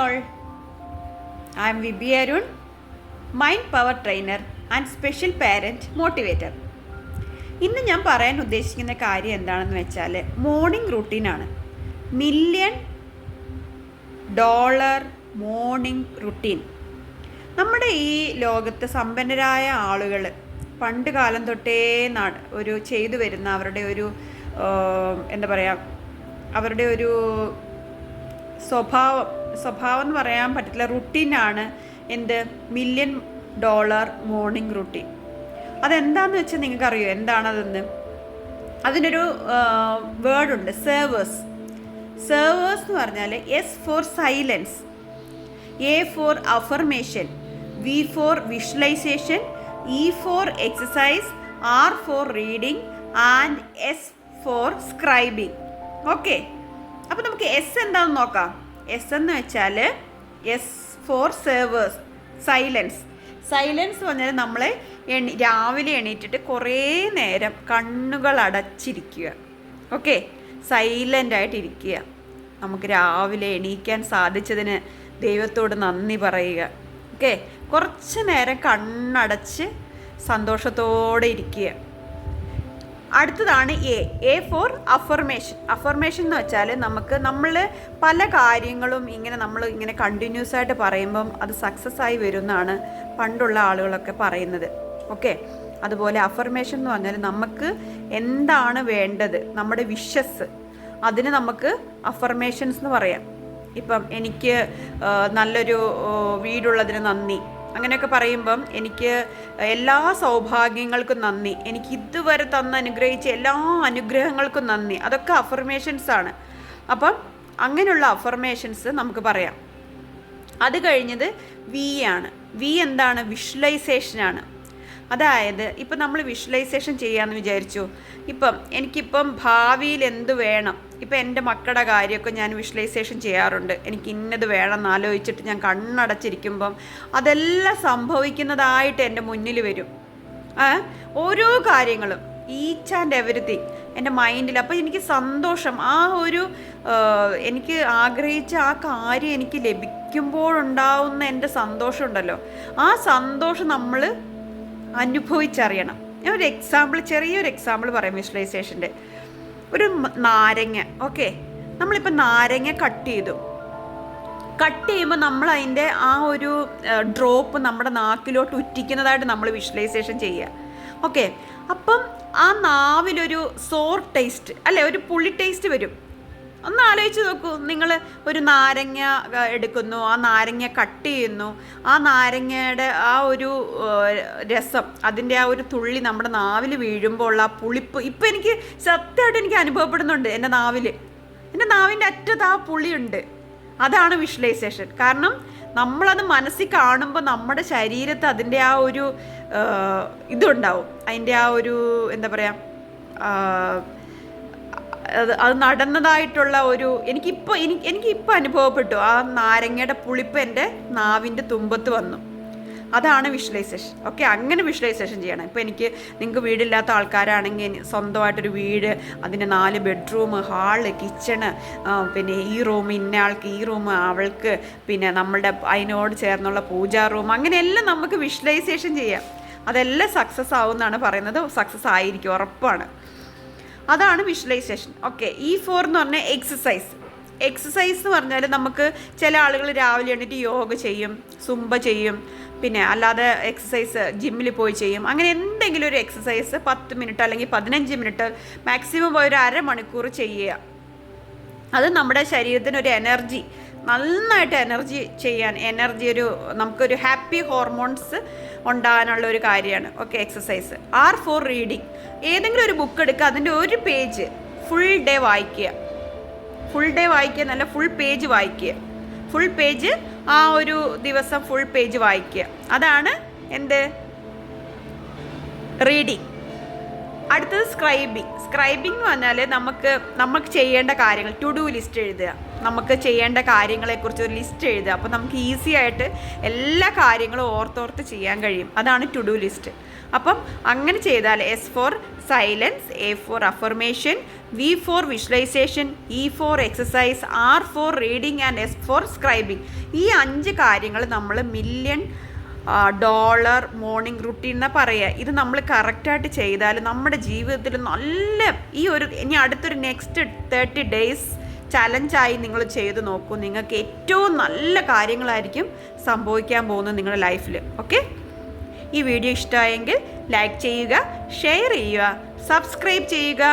all. I am Vibhi Arun, Mind Power Trainer and Special Parent Motivator. ഇന്ന് ഞാൻ പറയാൻ ഉദ്ദേശിക്കുന്ന കാര്യം എന്താണെന്ന് വെച്ചാൽ മോർണിംഗ് റുട്ടീനാണ്. $1,000,000 morning routine. നമ്മുടെ ഈ ലോകത്ത് സമ്പന്നരായ ആളുകൾ പണ്ട് കാലം തൊട്ടേ ഒരു ചെയ്തു വരുന്ന അവരുടെ ഒരു അവരുടെ ഒരു സ്വഭാവം എന്ന് പറയാൻ പറ്റില്ല, റുട്ടീനാണ് എന്ത് $1,000,000 മോർണിംഗ് റുട്ടീൻ. അതെന്താണെന്ന് വെച്ചാൽ നിങ്ങൾക്കറിയോ എന്താണതെന്ന്? അതിനൊരു വേർഡുണ്ട്, സേവേഴ്സ് എന്ന് പറഞ്ഞാൽ S for silence, A for affirmation, V for visualisation, E for exercise, R for reading and S for scribing. Okay, അപ്പോൾ നമുക്ക് എസ് എന്താണെന്ന് നോക്കാം. എസ് എന്ന് വെച്ചാൽ എസ് ഫോർ സേവേഴ്സ്, സൈലൻസ് എന്ന് പറഞ്ഞാൽ നമ്മളെ രാവിലെ എണീറ്റിട്ട് കുറേ നേരം കണ്ണുകൾ അടച്ചിരിക്കുക. ഓക്കെ, സൈലൻ്റായിട്ടിരിക്കുക. നമുക്ക് രാവിലെ എണീക്കാൻ സാധിച്ചതിന് ദൈവത്തോട് നന്ദി പറയുക. ഓക്കെ, കുറച്ച് നേരം കണ്ണടച്ച് സന്തോഷത്തോടെ ഇരിക്കുക. അടുത്തതാണ് എ ഫോർ അഫർമേഷൻ എന്ന് വെച്ചാൽ നമ്മൾ പല കാര്യങ്ങളും ഇങ്ങനെ കണ്ടിന്യൂസ് ആയിട്ട് പറയുമ്പം അത് സക്സസ് ആയി വരുമെന്നാണ് പണ്ടുള്ള ആളുകളൊക്കെ പറയുന്നത്. ഓക്കെ, അതുപോലെ അഫർമേഷൻ എന്ന് പറഞ്ഞാൽ നമുക്ക് എന്താണ് വേണ്ടത്, നമ്മുടെ വിഷസ്, അതിന് നമുക്ക് അഫർമേഷൻസ് എന്ന് പറയാം. ഇപ്പം എനിക്ക് നല്ലൊരു വീടുള്ളതിന് നന്ദി, അങ്ങനെയൊക്കെ പറയുമ്പം എനിക്ക് എല്ലാ സൗഭാഗ്യങ്ങൾക്കും നന്ദി, എനിക്ക് ഇതുവരെ അനുഗ്രഹിച്ച എല്ലാ അനുഗ്രഹങ്ങൾക്കും നന്ദി, അതൊക്കെ അഫർമേഷൻസാണ്. അപ്പം അങ്ങനെയുള്ള അഫർമേഷൻസ് നമുക്ക് പറയാം. അത് കഴിഞ്ഞത് വി ആണ്. വി എന്താണ്? വിഷ്വലൈസേഷനാണ്. അതായത് ഇപ്പം നമ്മൾ വിഷ്വലൈസേഷൻ ചെയ്യാമെന്ന് വിചാരിച്ചു. എനിക്കിപ്പം ഭാവിയിൽ എന്ത് വേണം, ഇപ്പം എൻ്റെ മക്കളുടെ കാര്യമൊക്കെ ഞാൻ വിഷ്വലൈസേഷൻ ചെയ്യാറുണ്ട്. എനിക്ക് ഇന്നത് വേണം എന്ന് ആലോചിച്ചിട്ട് ഞാൻ കണ്ണടച്ചിരിക്കുമ്പം അതെല്ലാം സംഭവിക്കുന്നതായിട്ട് എൻ്റെ മുന്നിൽ വരും. ഓരോ കാര്യങ്ങളും, ഈച്ച് ആൻഡ് എവരിത്തിങ് എൻ്റെ മൈൻഡിൽ. അപ്പോൾ എനിക്ക് സന്തോഷം, എനിക്ക് ആഗ്രഹിച്ച ആ കാര്യം എനിക്ക് ലഭിക്കുമ്പോഴുണ്ടാവുന്ന എൻ്റെ സന്തോഷം ഉണ്ടല്ലോ, ആ സന്തോഷം നമ്മൾ അനുഭവിച്ചറിയണം. ഞാൻ ചെറിയൊരു എക്സാമ്പിൾ പറയാം വിഷ്വലൈസേഷൻ്റെ. ഒരു നാരങ്ങ, ഓക്കെ, നമ്മളിപ്പോൾ നാരങ്ങ കട്ട് ചെയ്യുമ്പോൾ നമ്മൾ അതിൻ്റെ ആ ഒരു ഡ്രോപ്പ് നമ്മുടെ നാക്കിലോട്ട് ഉറ്റിക്കുന്നതായിട്ട് നമ്മൾ വിഷ്വലൈസേഷൻ ചെയ്യുക. ഓക്കെ, അപ്പം ആ നാവിലൊരു സോർ ടേസ്റ്റ് അല്ലേ, ഒരു പുളി ടേസ്റ്റ് വരും. ഒന്ന് ആലോചിച്ച് നോക്കൂ, നിങ്ങൾ ഒരു നാരങ്ങ എടുക്കുന്നു, ആ നാരങ്ങ കട്ട് ചെയ്യുന്നു, ആ നാരങ്ങയുടെ ആ ഒരു രസം, അതിൻ്റെ ആ ഒരു തുള്ളി നമ്മുടെ നാവിൽ വീഴുമ്പോൾ ഉള്ള ആ പുളിപ്പ് ഇപ്പം എനിക്ക് സത്യമായിട്ട് എനിക്ക് അനുഭവപ്പെടുന്നുണ്ട്. എൻ്റെ നാവിൻ്റെ അറ്റത്ത് ആ പുളിയുണ്ട്. അതാണ് വിഷ്വലൈസേഷൻ. കാരണം നമ്മളത് മനസ്സിൽ കാണുമ്പോൾ നമ്മുടെ ശരീരത്ത് അതിൻ്റെ ആ ഒരു ഇതുണ്ടാവും, അതിൻ്റെ ആ ഒരു അത് നടന്നതായിട്ടുള്ള ഒരു എനിക്കിപ്പോൾ അനുഭവപ്പെട്ടു. ആ നാരങ്ങയുടെ പുളിപ്പ് എൻ്റെ നാവിൻ്റെ തുമ്പത്ത് വന്നു. അതാണ് വിഷ്വലൈസേഷൻ. ഓക്കെ, അങ്ങനെ വിഷ്വലൈസേഷൻ ചെയ്യണം. ഇപ്പോൾ നിങ്ങൾക്ക് വീടില്ലാത്ത ആൾക്കാരാണെങ്കിൽ സ്വന്തമായിട്ടൊരു വീട്, അതിൻ്റെ 4 ബെഡ്റൂം, ഹാള്, കിച്ചണ്, പിന്നെ ഈ റൂം ഇന്നയാൾക്ക്, ഈ റൂം അവൾക്ക്, പിന്നെ നമ്മളുടെ അതിനോട് ചേർന്നുള്ള പൂജാ റൂം, അങ്ങനെയെല്ലാം നമുക്ക് വിഷ്വലൈസേഷൻ ചെയ്യാം. അതെല്ലാം സക്സസ് ആവുമെന്നാണ് പറയുന്നത്. സക്സസ് ആയിരിക്കും, ഉറപ്പാണ്. അതാണ് വിഷ്വലൈസേഷൻ. ഓക്കെ, ഈ ഫോർ എന്ന് പറഞ്ഞാൽ എക്സസൈസ് എന്ന് പറഞ്ഞാൽ നമുക്ക് ചില ആളുകൾ രാവിലെ എണീറ്റ് യോഗ ചെയ്യും, സുംബ ചെയ്യും, പിന്നെ അല്ലാതെ എക്സസൈസ് ജിമ്മിൽ പോയി ചെയ്യും. അങ്ങനെ എന്തെങ്കിലും ഒരു എക്സസൈസ് 10 മിനിറ്റ് അല്ലെങ്കിൽ 15 മിനിറ്റ്, മാക്സിമം പോയി ഒരു അരമണിക്കൂർ ചെയ്യുക. അത് നമ്മുടെ ശരീരത്തിന് ഒരു എനർജി, നന്നായിട്ട് നമുക്കൊരു ഹാപ്പി ഹോർമോൺസ് ഉണ്ടാകാനുള്ള ഒരു കാര്യമാണ്. Okay, exercise. R for reading. ഏതെങ്കിലും ഒരു ബുക്ക് എടുക്കുക, അതിൻ്റെ ഒരു പേജ് ഫുൾ ഡേ വായിക്കുക. നല്ല ഫുൾ പേജ് വായിക്കുക. ഫുൾ പേജ് ആ ഒരു ദിവസം ഫുൾ പേജ് വായിക്കുക. അതാണ് എന്ത്? റീഡിങ്. അടുത്തത് സ്ക്രൈബിങ് എന്ന് പറഞ്ഞാൽ നമുക്ക് ചെയ്യേണ്ട കാര്യങ്ങൾ, ടു ഡു ലിസ്റ്റ് എഴുതുക. നമുക്ക് ചെയ്യേണ്ട കാര്യങ്ങളെക്കുറിച്ച് ഒരു ലിസ്റ്റ് എഴുതുക. അപ്പോൾ നമുക്ക് ഈസി ആയിട്ട് എല്ലാ കാര്യങ്ങളും ഓർത്തോർത്ത് ചെയ്യാൻ കഴിയും. അതാണ് ടു ഡു ലിസ്റ്റ്. അപ്പം അങ്ങനെ ചെയ്താൽ S for silence, A for affirmation, V for visualization, E for exercise, R for reading and S for scribing. ഈ 5 കാര്യങ്ങൾ നമ്മൾ $1,000,000 മോർണിംഗ് റുട്ടീൻ എന്ന് പറയുക. ഇത് നമ്മൾ കറക്റ്റായിട്ട് ചെയ്താൽ നമ്മുടെ ജീവിതത്തിൽ നല്ല ഇനി അടുത്തൊരു നെക്സ്റ്റ് 30 days ചലഞ്ചായി നിങ്ങൾ ചെയ്ത് നോക്കൂ. നിങ്ങൾക്ക് ഏറ്റവും നല്ല കാര്യങ്ങളായിരിക്കും സംഭവിക്കാൻ പോകുന്നത് നിങ്ങളുടെ ലൈഫിൽ. ഓക്കെ, ഈ വീഡിയോ ഇഷ്ടമായെങ്കിൽ ലൈക്ക് ചെയ്യുക, ഷെയർ ചെയ്യുക, സബ്സ്ക്രൈബ് ചെയ്യുക.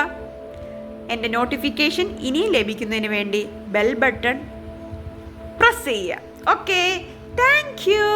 എൻ്റെ നോട്ടിഫിക്കേഷൻ ഇനിയും ലഭിക്കുന്നതിന് വേണ്ടി ബെൽ ബട്ടൺ പ്രസ് ചെയ്യുക. Okay, thank you.